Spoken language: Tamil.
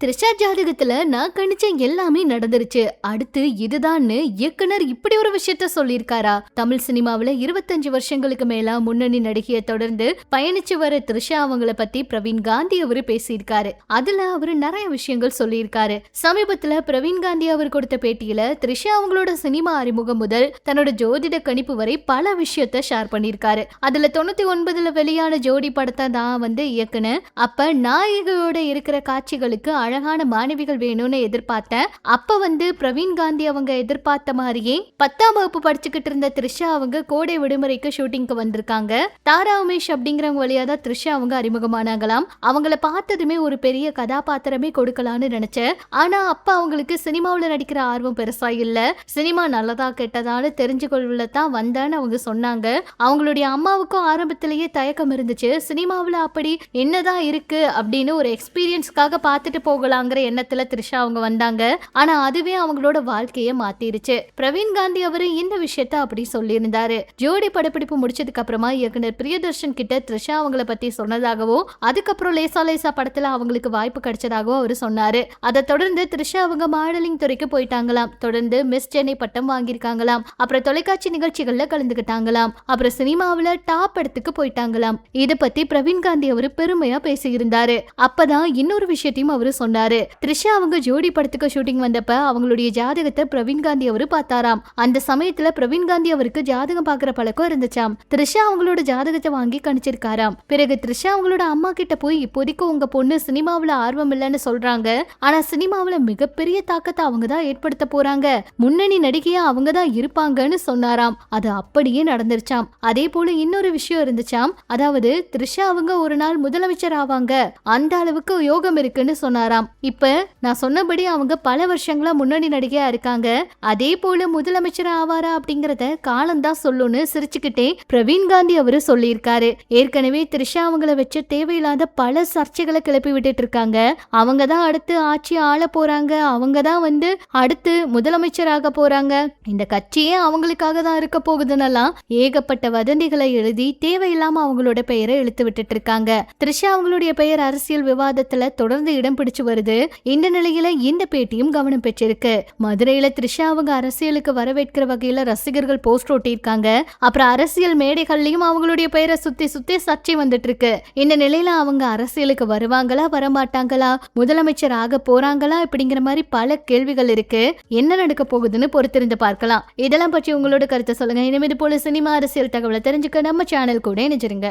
த்ரிஷா ஜாதகத்துல நான் கணிச்ச எல்லாமே நடந்துருச்சு. அடுத்து இதுதான்னு இயக்குனர் இப்படி ஒரு விஷயத்த சொல்லியிருக்காரா? தமிழ் சினிமாவில 25 வருஷங்களுக்கு மேல முன்னணி நடிகையை தொடர்ந்து பயணிச்சு வர த்ரிஷா அவங்கள பத்தி பிரவீன் காந்தி அவரு பேசியிருக்காரு. அதுல அவரு நிறைய விஷயங்கள் சொல்லியிருக்காரு. சமீபத்துல பிரவீன் காந்தி அவர் கொடுத்த பேட்டியில த்ரிஷா அவங்களோட சினிமா அறிமுகம் முதல் தன்னோட ஜோதிட கணிப்பு வரை பல விஷயத்த ஷேர் பண்ணியிருக்காரு. அதுல 99ல வெளியான ஜோடி படத்தை தான் இயக்குனர். அப்ப நாயகியோட இருக்கிற காட்சிகளுக்கு அழகான மாணவிகள் வேணும்னு எதிர்பார்த்தேன். அப்ப பிரவீன் காந்தி அவங்க எதிர்பார்த்த மாதிரியே 10ஆம் வகுப்பு படிச்சுக்கிட்டு இருந்த த்ரிஷா அவங்க கோடை விடுமுறைக்கு ஷூட்டிங்க்கு வந்திருக்காங்க. தாரா உமேஷ் அப்படிங்கிறவங்க வழியா தான் த்ரிஷா அவங்க அறிமுகமானாங்களாம். அவங்கள பார்த்ததுமே ஒரு பெரிய கதாபாத்திரமே கொடுக்கலான்னு நினைச்சேன். ஆனா அப்ப அவங்களுக்கு சினிமாவில் நடிக்கிற ஆர்வம் பெருசா இல்ல. சினிமா நல்லதா கெட்டதான்னு தெரிஞ்சு கொள்ளத்தான் வந்தேன்னு அவங்க சொன்னாங்க. அவங்களுடைய அம்மாவுக்கும் ஆரம்பத்திலேயே தயக்கம் இருந்துச்சு. சினிமாவில் அப்படி என்னதான் இருக்கு அப்படின்னு ஒரு எக்ஸ்பீரியன்ஸ்க்காக பார்த்துட்டு போகலாங்கிற எண்ணத்துல த்ரிஷா அவங்க வந்தாங்க. ஆனா அதுவே அவங்களோட வாழ்க்கையை மாத்திருச்சு. பிரவீன் காந்தி அவரு இந்த விஷயத்த அப்படி சொல்லியிருந்தாரு. ஜோடி படப்பிடிப்பு முடிச்சதுக்கு அப்புறமா இயக்குனர் பிரியதர்ஷன் கிட்ட த்ரிஷா அவங்கள பத்தி சொன்னதாகவும் அதுக்கப்புறம் லேசா லேசா படத்துல அவங்களுக்கு வாய்ப்பு கிடைச்சதாகவும் அவரு சொன்னாரு. அதை தொடர்ந்து த்ரிஷா அவங்க மாடலிங் துறைக்கு போயிட்டாங்களாம். தொடர்ந்து மிஸ் சென்னை பட்டம் வாங்கியிருக்காங்களாம். அப்புறம் தொலைக்காட்சி நிகழ்ச்சிகள்ல கலந்துகிட்டாங்களாம். அப்புறம் சினிமாவில டாப் இடத்துக்கு போயிட்டாங்களாம். இதை பத்தி பிரவீன் காந்தி அவரு பெருமையா பேசியிருந்தாரு. அப்பதான் இன்னொரு விஷயத்தையும் அவரு சொன்னாரு. த்ரிஷா அவங்க ஜோடி படத்துக்கு ஷூட்டிங் வந்தப்ப அவங்களுடைய ஜாதகத்தை பிரவீன் காந்தி அவரு பார்த்தாராம். அந்த சமயத்துல பிரவீன் காந்தி அவருக்கு ஜாதகம் பாக்குற பழக்கம் இருந்துச்சாம். த்ரிஷா அவங்களோட ஜாதகத்தை வாங்கி கணிச்சிருக்காராம். பிறகு த்ரிஷா அவங்களோட அம்மா கிட்ட போய் இப்போதைக்கு உங்க பொண்ணு சினிமாவில ஆர்வம் இல்லைன்னு சொல்றாங்க. ஆனா சினிமாவில மிகப்பெரிய தாக்கத்தை அவங்கதான் ஏற்படுத்த போறாங்க. முன்னணி நடிகையா அவங்கதான் இருப்பாங்கன்னு சொன்னாராம். அது அப்படியே நடந்துருச்சாம். அதே போல இன்னொரு விஷயம் இருந்துச்சாம். அதாவது த்ரிஷா அவங்க ஒரு நாள் முதலமைச்சர் ஆவாங்க. அந்த அளவுக்கு யோகம் இருக்குன்னு சொன்னாராம். இப்ப நான் சொன்னபடி அவங்க பல வருஷங்களா முன்னணி நடிகையா இருக்காங்க. அதே போல முதலமைச்சர் ஆவாரா அப்படிங்கறத காலம்தான் சொல்லுன்னு சிரிச்சுக்கிட்டே பிரவீன் காந்தி அவரு சொல்லியிருக்காரு. ஏற்கனவே த்ரிஷா அவங்கள வச்சு தேவையில்லாத பல சர்ச்சைகளை கிளப்பி விட்டுட்டு இருக்காங்க. அவங்கதான் அடுத்து ஆட்சி ஆள போறாங்க. அவங்கதான் அடுத்து முதலமைச்சராக போறாங்க. இந்த கட்சியே அவங்களுக்காக தான் இருக்க போகுதுன்னெல்லாம் ஏகப்பட்ட வதந்திகளை எழுதி தேவையில்லாம அவங்களோட பெயரை இழுத்து விட்டுட்டு இருக்காங்க. த்ரிஷா அவங்களுடைய பெயர் அரசியல் விவாதத்துல தொடர்ந்து இடம் பிடிச்சு வருது. இந்த நிலையில இந்த பேட்டியும் கவனம் பெற்றிருக்கு. மதுரையில த்ரிஷா அவங்க அரசியலுக்கு வரவேற்கிற வகையில ரசிகர்கள் போஸ்டர் ஒட்டியிருக்காங்க. அப்புறம் அரசியல் மேடைகள்லயும் அவங்களுடைய பெயரை சுத்தி சுத்தி சர்ச்சை வந்துட்டு இருக்கு. இந்த நிலையில அவங்க அரசியலுக்கு வருவாங்களா வரமாட்டாங்களா, முதலமைச்சர் ஆக போறாங்களா இப்படிங்கிற மாதிரி பல கேள்விகள் இருக்கு. என்ன நடக்க போகுதுன்னு பொறுத்திருந்து பார்க்கலாம். இதெல்லாம் பற்றி உங்களோட கருத்தை சொல்லுங்க. இனிமே இது போல சினிமா அரசியல் தகவலை தெரிஞ்சுக்க நம்ம சேனல் கூட இணைஞ்சிருங்க.